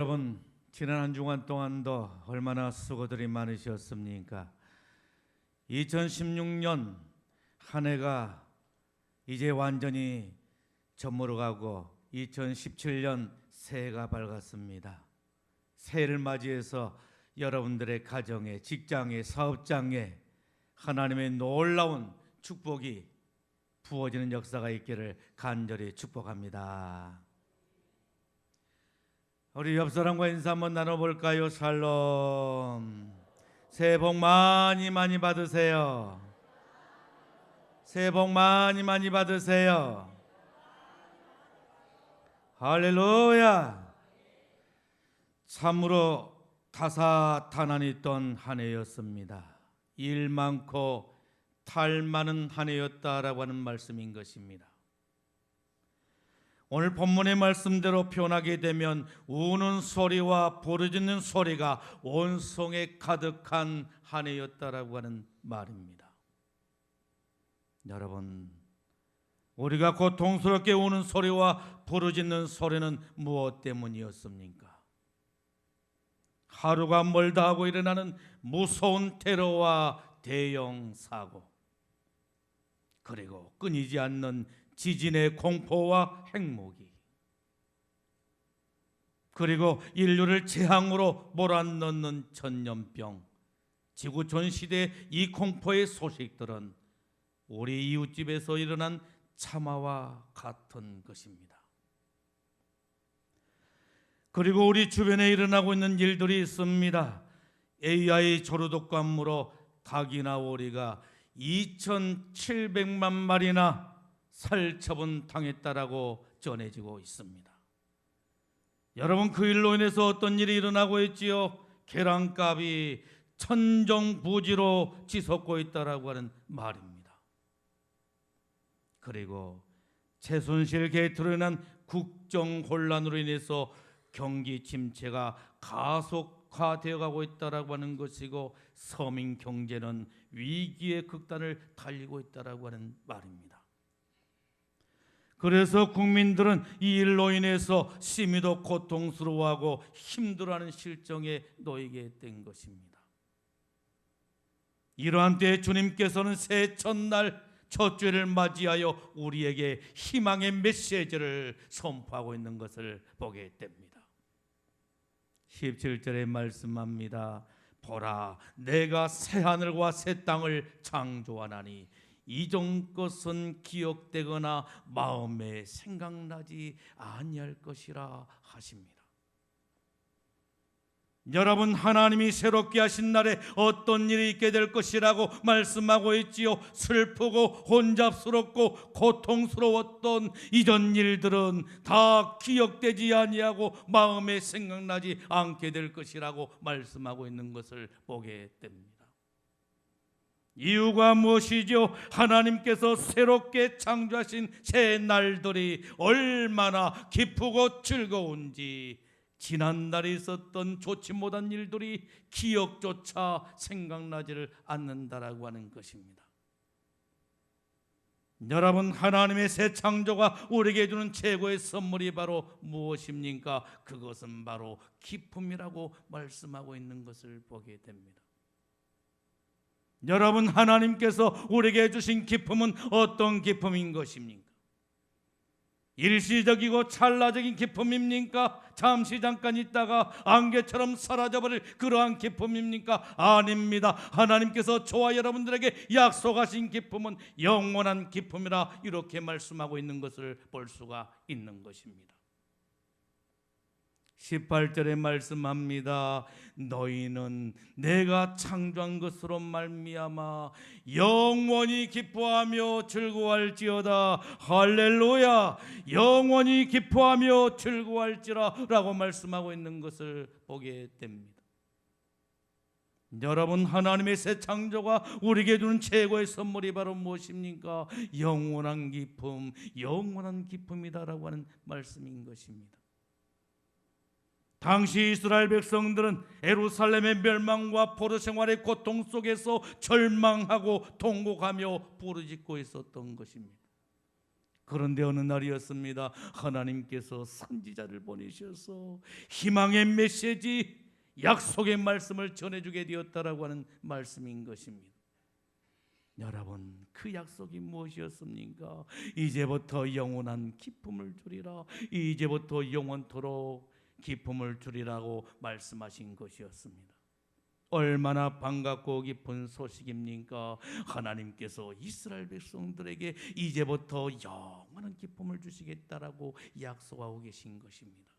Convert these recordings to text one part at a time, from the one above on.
여러분, 지난 한 주간 동안도 얼마나 수고들이 많으셨습니까? 2016년 한 해가 이제 완전히 저물어가고 2017년 새해가 밝았습니다. 새해를 맞이해서 여러분들의 가정에, 직장에, 사업장에 하나님의 놀라운 축복이 부어지는 역사가 있기를 간절히 축복합니다. 우리 옆 사람과 인사 한번 나눠볼까요? 샬롬. 새해 복 많이 받으세요. 새해 복 많이 받으세요. 할렐루야. 참으로 다사다난했던 한 해였습니다. 일 많고 탈 많은 한 해였다라고 하는 말씀인 것입니다. 오늘 본문의 말씀대로 표현하게 되면 우는 소리와 부르짖는 소리가 온 성에 가득한 한 해였다라고 하는 말입니다. 여러분, 우리가 고통스럽게 우는 소리와 부르짖는 소리는 무엇 때문이었습니까? 하루가 멀다 하고 일어나는 무서운 테러와 대형 사고, 그리고 끊이지 않는 지진의 공포와 핵무기, 그리고 인류를 재앙으로 몰아넣는 전염병, 지구촌 시대의 이 공포의 소식들은 우리 이웃집에서 일어난 참화와 같은 것입니다. 그리고 우리 주변에 일어나고 있는 일들이 있습니다. AI 조류독감으로 닭이나 오리가 2,700만 마리나 살처분 당했다라고 전해지고 있습니다. 여러분, 그 일로 인해서 어떤 일이 일어나고 있지요? 계란값이 천정부지로 치솟고 있다라고 하는 말입니다. 그리고 최순실 게이트로 인한 국정 혼란으로 인해서 경기 침체가 가속화되어 가고 있다라고 하는 것이고, 서민 경제는 위기의 극단을 달리고 있다라고 하는 말입니다. 그래서 국민들은 이 일로 인해서 심히도 고통스러워하고 힘들어하는 실정에 놓이게 된 것입니다. 이러한 때에 주님께서는 새해 첫날 첫 주를 맞이하여 우리에게 희망의 메시지를 선포하고 있는 것을 보게 됩니다. 17절에 말씀합니다. 보라, 내가 새하늘과 새 땅을 창조하나니 이전 것은 기억되거나 마음에 생각나지 아니할 것이라 하십니다. 여러분, 하나님이 새롭게 하신 날에 어떤 일이 있게 될 것이라고 말씀하고 있지요. 슬프고 혼잡스럽고 고통스러웠던 이전 일들은 다 기억되지 아니하고 마음에 생각나지 않게 될 것이라고 말씀하고 있는 것을 보게 됩니다. 이유가 무엇이죠? 하나님께서 새롭게 창조하신 새 날들이 얼마나 기쁘고 즐거운지 지난날에 있었던 좋지 못한 일들이 기억조차 생각나지를 않는다라고 하는 것입니다. 여러분, 하나님의 새 창조가 우리에게 주는 최고의 선물이 바로 무엇입니까? 그것은 바로 기쁨이라고 말씀하고 있는 것을 보게 됩니다. 여러분, 하나님께서 우리에게 주신 기쁨은 어떤 기쁨인 것입니까? 일시적이고 찰나적인 기쁨입니까? 잠시 잠깐 있다가 안개처럼 사라져버릴 그러한 기쁨입니까? 아닙니다. 하나님께서 저와 여러분들에게 약속하신 기쁨은 영원한 기쁨이라 이렇게 말씀하고 있는 것을 볼 수가 있는 것입니다. 18절에 말씀합니다. 너희는 내가 창조한 것으로 말미암아 영원히 기뻐하며 즐거워할지어다. 할렐루야. 영원히 기뻐하며 즐거워할지라 라고 말씀하고 있는 것을 보게 됩니다. 여러분, 하나님의 새 창조가 우리에게 주는 최고의 선물이 바로 무엇입니까? 영원한 기쁨, 영원한 기쁨이다라고 하는 말씀인 것입니다. 당시 이스라엘 백성들은 예루살렘의 멸망과 포로 생활의 고통 속에서 절망하고 통곡하며 부르짖고 있었던 것입니다. 그런데 어느 날이었습니다. 하나님께서 선지자를 보내셔서 희망의 메시지, 약속의 말씀을 전해주게 되었다라고 하는 말씀인 것입니다. 여러분, 그 약속이 무엇이었습니까? 이제부터 영원한 기쁨을 주리라. 이제부터 영원토록 기쁨을 주리라고 말씀하신 것이었습니다. 얼마나 반갑고 기쁜 소식입니까? 하나님께서 이스라엘 백성들에게 이제부터 영원한 기쁨을 주시겠다라고 약속하고 계신 것입니다.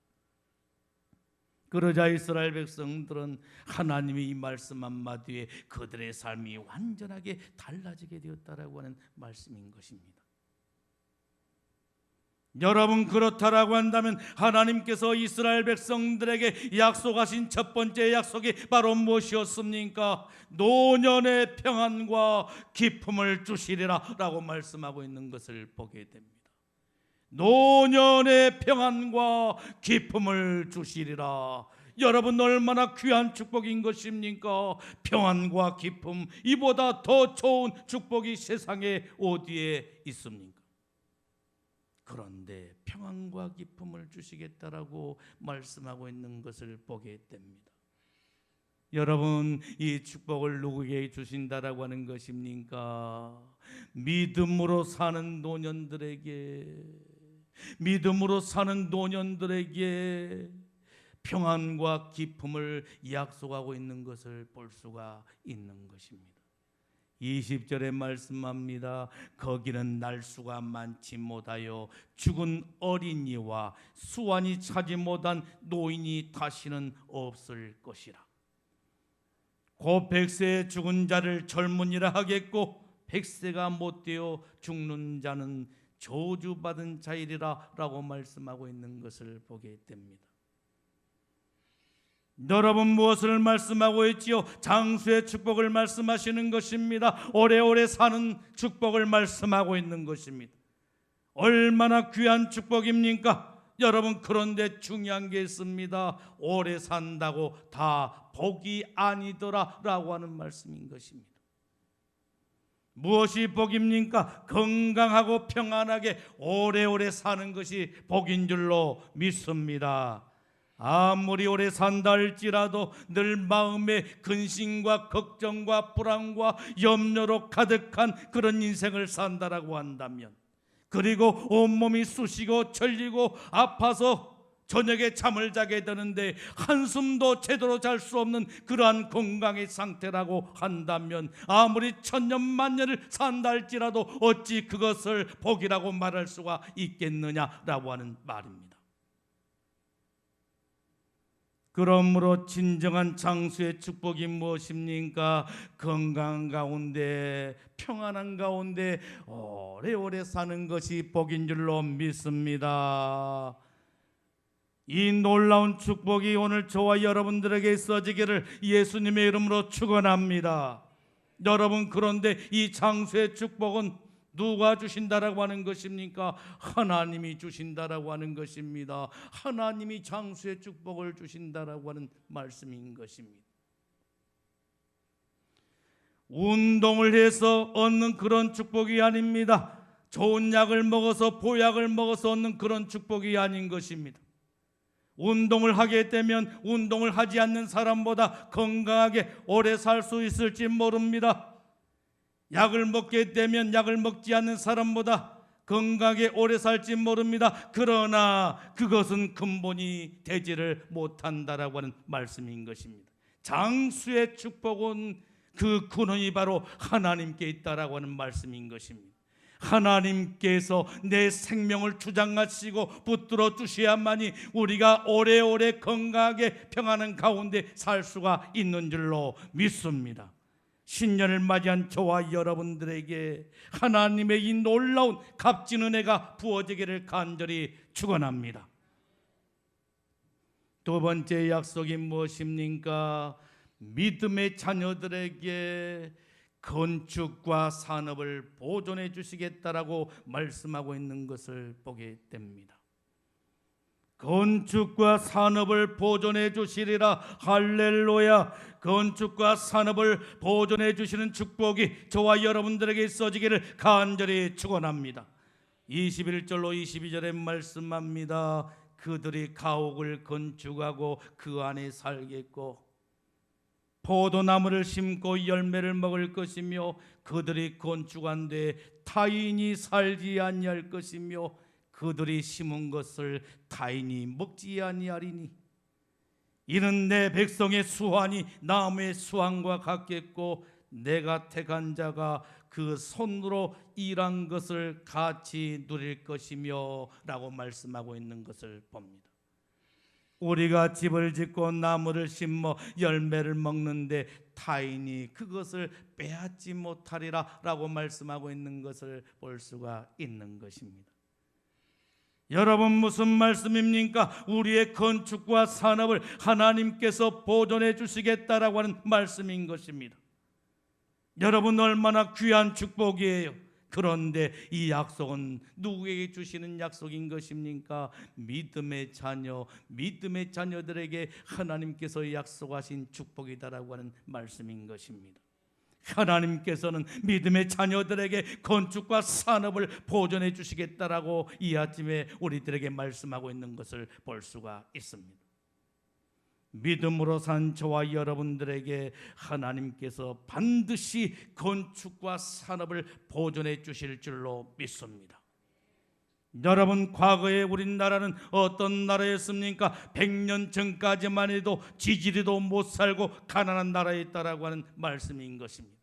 그러자 이스라엘 백성들은 하나님의 이 말씀 한마디에 그들의 삶이 완전하게 달라지게 되었다라고 하는 말씀인 것입니다. 여러분, 그렇다라고 한다면 하나님께서 이스라엘 백성들에게 약속하신 첫 번째 약속이 바로 무엇이었습니까? 노년의 평안과 기쁨을 주시리라 라고 말씀하고 있는 것을 보게 됩니다. 노년의 평안과 기쁨을 주시리라. 여러분, 얼마나 귀한 축복인 것입니까? 평안과 기쁨, 이보다 더 좋은 축복이 세상에 어디에 있습니까? 그런데 평안과 기쁨을 주시겠다라고 말씀하고 있는 것을 보게 됩니다. 여러분, 이 축복을 누구에게 주신다라고 하는 것입니까? 믿음으로 사는 노년들에게, 믿음으로 사는 노년들에게 평안과 기쁨을 약속하고 있는 것을 볼 수가 있는 것입니다. 20절에 말씀합니다. 거기는 날수가 많지 못하여 죽은 어린이와 수완이 차지 못한 노인이 다시는 없을 것이라. 곧 100세에 죽은 자를 젊은이라 하겠고 100세가 못되어 죽는 자는 저주받은 자이리라 라고 말씀하고 있는 것을 보게 됩니다. 여러분, 무엇을 말씀하고 있지요? 장수의 축복을 말씀하시는 것입니다. 오래오래 사는 축복을 말씀하고 있는 것입니다. 얼마나 귀한 축복입니까? 여러분, 그런데 중요한 게 있습니다. 오래 산다고 다 복이 아니더라 라고 하는 말씀인 것입니다. 무엇이 복입니까? 건강하고 평안하게 오래오래 사는 것이 복인 줄로 믿습니다. 아무리 오래 산다 할지라도 늘 마음에 근심과 걱정과 불안과 염려로 가득한 그런 인생을 산다라고 한다면, 그리고 온몸이 쑤시고 철리고 아파서 저녁에 잠을 자게 되는데 한숨도 제대로 잘 수 없는 그러한 건강의 상태라고 한다면, 아무리 천년만년을 산다 할지라도 어찌 그것을 복이라고 말할 수가 있겠느냐라고 하는 말입니다. 그러므로 진정한 장수의 축복이 무엇입니까? 건강 가운데, 평안한 가운데 오래오래 사는 것이 복인 줄로 믿습니다. 이 놀라운 축복이 오늘 저와 여러분들에게 있어지기를 예수님의 이름으로 축원합니다. 여러분, 그런데 이 장수의 축복은 누가 주신다라고 하는 것입니까? 하나님이 주신다라고 하는 것입니다. 하나님이 장수의 축복을 주신다라고 하는 말씀인 것입니다. 운동을 해서 얻는 그런 축복이 아닙니다. 좋은 약을 먹어서 보약을 먹어서 얻는 그런 축복이 아닌 것입니다. 운동을 하게 되면 운동을 하지 않는 사람보다 건강하게 오래 살 수 있을지 모릅니다. 약을 먹게 되면 약을 먹지 않는 사람보다 건강하게 오래 살지 모릅니다. 그러나 그것은 근본이 되지를 못한다라고 하는 말씀인 것입니다. 장수의 축복은 그 근원이 바로 하나님께 있다라고 하는 말씀인 것입니다. 하나님께서 내 생명을 주장하시고 붙들어 주셔야만이 우리가 오래오래 건강하게 평안한 가운데 살 수가 있는 줄로 믿습니다. 신년을 맞이한 저와 여러분들에게 하나님의 이 놀라운 값진 은혜가 부어지기를 간절히 축원합니다. 두 번째 약속이 무엇입니까? 믿음의 자녀들에게 건축과 산업을 보존해 주시겠다라고 말씀하고 있는 것을 보게 됩니다. 건축과 산업을 보존해 주시리라. 할렐루야. 건축과 산업을 보존해 주시는 축복이 저와 여러분들에게 있어지기를 간절히 축원합니다. 21절로 22절에 말씀합니다. 그들이 가옥을 건축하고 그 안에 살겠고 포도나무를 심고 열매를 먹을 것이며 그들이 건축한 데 타인이 살지 아니할 것이며 그들이 심은 것을 타인이 먹지 아니하리니 이는 내 백성의 수완이 나무의 수완과 같겠고 내가 택한 자가 그 손으로 일한 것을 같이 누릴 것이며 라고 말씀하고 있는 것을 봅니다. 우리가 집을 짓고 나무를 심어 열매를 먹는데 타인이 그것을 빼앗지 못하리라 라고 말씀하고 있는 것을 볼 수가 있는 것입니다. 여러분, 무슨 말씀입니까? 우리의 건축과 산업을 하나님께서 보존해 주시겠다라고 하는 말씀인 것입니다. 여러분, 얼마나 귀한 축복이에요. 그런데 이 약속은 누구에게 주시는 약속인 것입니까? 믿음의 자녀, 믿음의 자녀들에게 하나님께서 약속하신 축복이다라고 하는 말씀인 것입니다. 하나님께서는 믿음의 자녀들에게 건축과 산업을 보존해 주시겠다라고 이 아침에 우리들에게 말씀하고 있는 것을 볼 수가 있습니다. 믿음으로 산 저와 여러분들에게 하나님께서 반드시 건축과 산업을 보존해 주실 줄로 믿습니다. 여러분, 과거에 우리나라는 어떤 나라였습니까? 100년 전까지만 해도 지지리도 못 살고 가난한 나라였다라고 하는 말씀인 것입니다.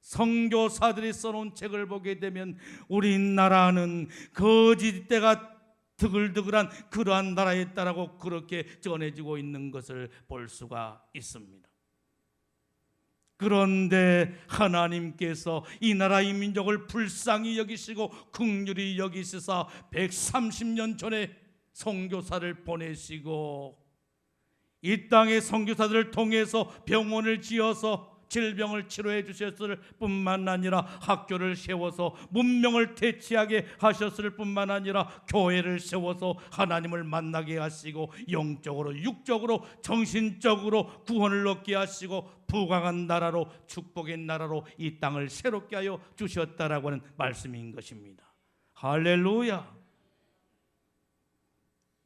선교사들이 써놓은 책을 보게 되면 우리나라는 거짓대가 드글드글한 그러한 나라였다라고 그렇게 전해지고 있는 것을 볼 수가 있습니다. 그런데 하나님께서 이 나라 이 민족을 불쌍히 여기시고 긍휼히 여기시사 130년 전에 선교사를 보내시고 이 땅의 선교사들을 통해서 병원을 지어서 질병을 치료해 주셨을 뿐만 아니라 학교를 세워서 문명을 대치하게 하셨을 뿐만 아니라 교회를 세워서 하나님을 만나게 하시고 영적으로 육적으로 정신적으로 구원을 얻게 하시고 부강한 나라로 축복의 나라로 이 땅을 새롭게 하여 주셨다라고 하는 말씀인 것입니다. 할렐루야.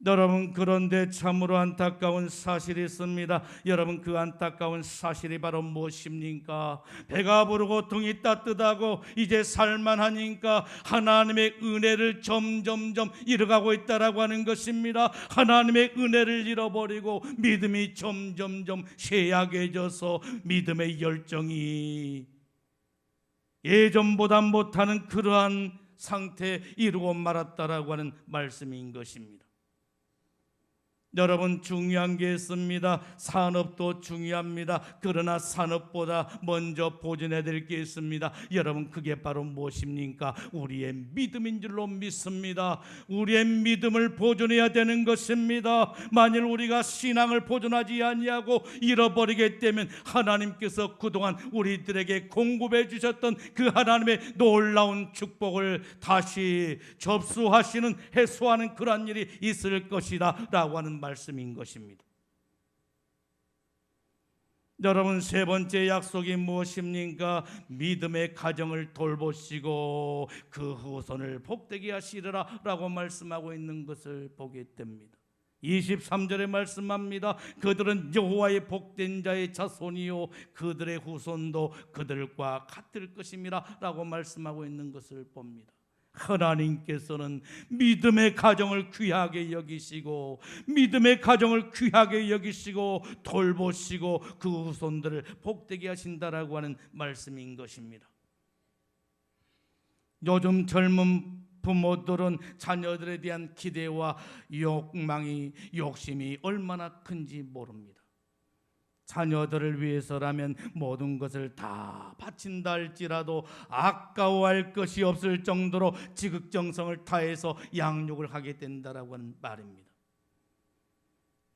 여러분, 그런데 참으로 안타까운 사실이 있습니다. 여러분, 그 안타까운 사실이 바로 무엇입니까? 배가 부르고 등이 따뜻하고 이제 살만하니까 하나님의 은혜를 점점점 잃어가고 있다라고 하는 것입니다. 하나님의 은혜를 잃어버리고 믿음이 점점점 쇠약해져서 믿음의 열정이 예전보다 못하는 그러한 상태에 이르고 말았다라고 하는 말씀인 것입니다. 여러분, 중요한 게 있습니다. 산업도 중요합니다. 그러나 산업보다 먼저 보존해야 될 게 있습니다. 여러분, 그게 바로 무엇입니까? 우리의 믿음인 줄로 믿습니다. 우리의 믿음을 보존해야 되는 것입니다. 만일 우리가 신앙을 보존하지 아니하고 잃어버리게 되면 하나님께서 그동안 우리들에게 공급해 주셨던 그 하나님의 놀라운 축복을 다시 접수하시는, 해소하는 그러한 일이 있을 것이다 라고 하는 말씀인 것입니다. 여러분, 세 번째 약속이 무엇입니까? 믿음의 가정을 돌보시고 그 후손을 복되게 하시리라 라고 말씀하고 있는 것을 보게 됩니다. 23절에 말씀합니다. 그들은 여호와의 복된 자의 자손이요 그들의 후손도 그들과 같을 것임이라 라고 말씀하고 있는 것을 봅니다. 하나님께서는 믿음의 가정을 귀하게 여기시고 믿음의 가정을 귀하게 여기시고 돌보시고 그 후손들을 복되게 하신다라고 하는 말씀인 것입니다. 요즘 젊은 부모들은 자녀들에 대한 기대와 욕심이 얼마나 큰지 모릅니다. 자녀들을 위해서라면 모든 것을 다 바친다 할지라도 아까워할 것이 없을 정도로 지극정성을 다해서 양육을 하게 된다라고 하는 말입니다.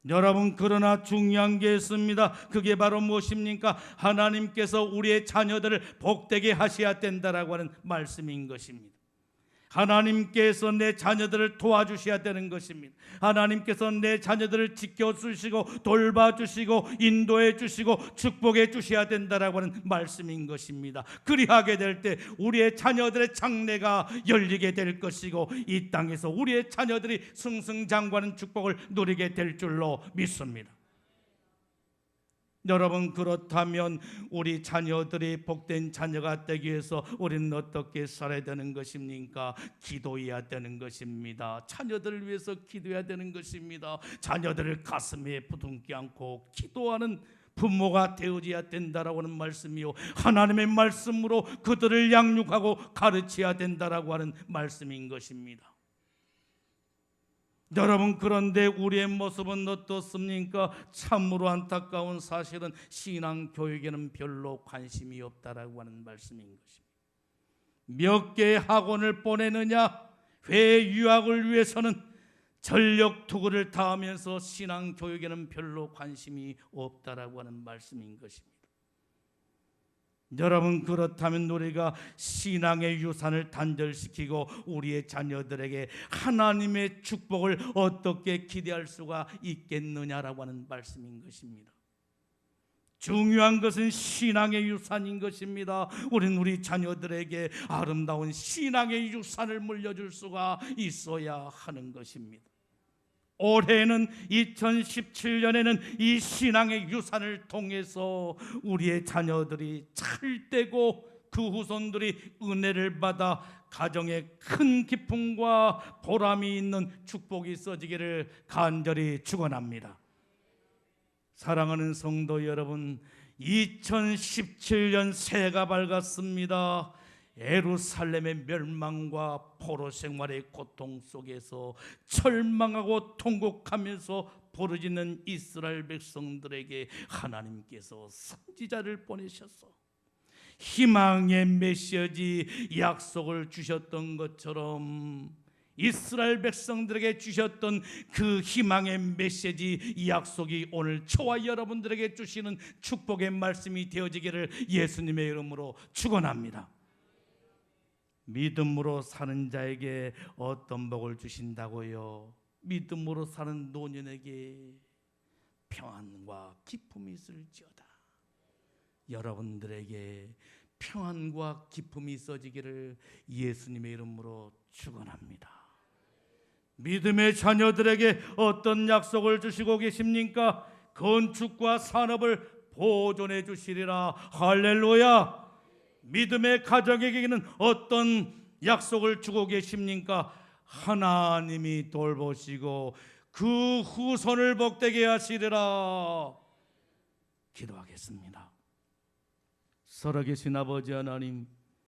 여러분, 그러나 중요한 게 있습니다. 그게 바로 무엇입니까? 하나님께서 우리의 자녀들을 복되게 하셔야 된다라고 하는 말씀인 것입니다. 하나님께서 내 자녀들을 도와주셔야 되는 것입니다. 하나님께서 내 자녀들을 지켜주시고 돌봐주시고 인도해 주시고 축복해 주셔야 된다라고 하는 말씀인 것입니다. 그리하게 될 때 우리의 자녀들의 장래가 열리게 될 것이고 이 땅에서 우리의 자녀들이 승승장구하는 축복을 누리게 될 줄로 믿습니다. 여러분, 그렇다면 우리 자녀들이 복된 자녀가 되기 위해서 우리는 어떻게 살아야 되는 것입니까? 기도해야 되는 것입니다. 자녀들을 위해서 기도해야 되는 것입니다. 자녀들을 가슴에 부둥켜 안고 기도하는 부모가 되어져야 된다라고 하는 말씀이요, 하나님의 말씀으로 그들을 양육하고 가르쳐야 된다라고 하는 말씀인 것입니다. 여러분, 그런데 우리의 모습은 어떻습니까? 참으로 안타까운 사실은 신앙교육에는 별로 관심이 없다라고 하는 말씀인 것입니다. 몇 개의 학원을 보내느냐? 회의 유학을 위해서는 전력 투구를 다하면서 신앙교육에는 별로 관심이 없다라고 하는 말씀인 것입니다. 여러분, 그렇다면 우리가 신앙의 유산을 단절시키고 우리의 자녀들에게 하나님의 축복을 어떻게 기대할 수가 있겠느냐라고 하는 말씀인 것입니다. 중요한 것은 신앙의 유산인 것입니다. 우리는 우리 자녀들에게 아름다운 신앙의 유산을 물려줄 수가 있어야 하는 것입니다. 올해는 2017년에는 이 신앙의 유산을 통해서 우리의 자녀들이 찰되고 그 후손들이 은혜를 받아 가정에 큰 기쁨과 보람이 있는 축복이 있어지기를 간절히 축원합니다. 사랑하는 성도 여러분, 2017년 새해가 밝았습니다. 예루살렘의 멸망과 포로 생활의 고통 속에서 절망하고 통곡하면서 부르짖는 이스라엘 백성들에게 하나님께서 선지자를 보내셔서 희망의 메시지 약속을 주셨던 것처럼 이스라엘 백성들에게 주셨던 그 희망의 메시지 약속이 오늘 저와 여러분들에게 주시는 축복의 말씀이 되어지기를 예수님의 이름으로 축원합니다. 믿음으로 사는 자에게 어떤 복을 주신다고요? 믿음으로 사는 노년에게 평안과 기쁨이 있을지어다. 여러분들에게 평안과 기쁨이 있어지기를 예수님의 이름으로 축원합니다. 믿음의 자녀들에게 어떤 약속을 주시고 계십니까? 건축과 산업을 보존해 주시리라. 할렐루야. 믿음의 가정에게는 어떤 약속을 주고 계십니까? 하나님이 돌보시고 그 후손을 복되게 하시리라. 기도하겠습니다. 살아계신 아버지 하나님,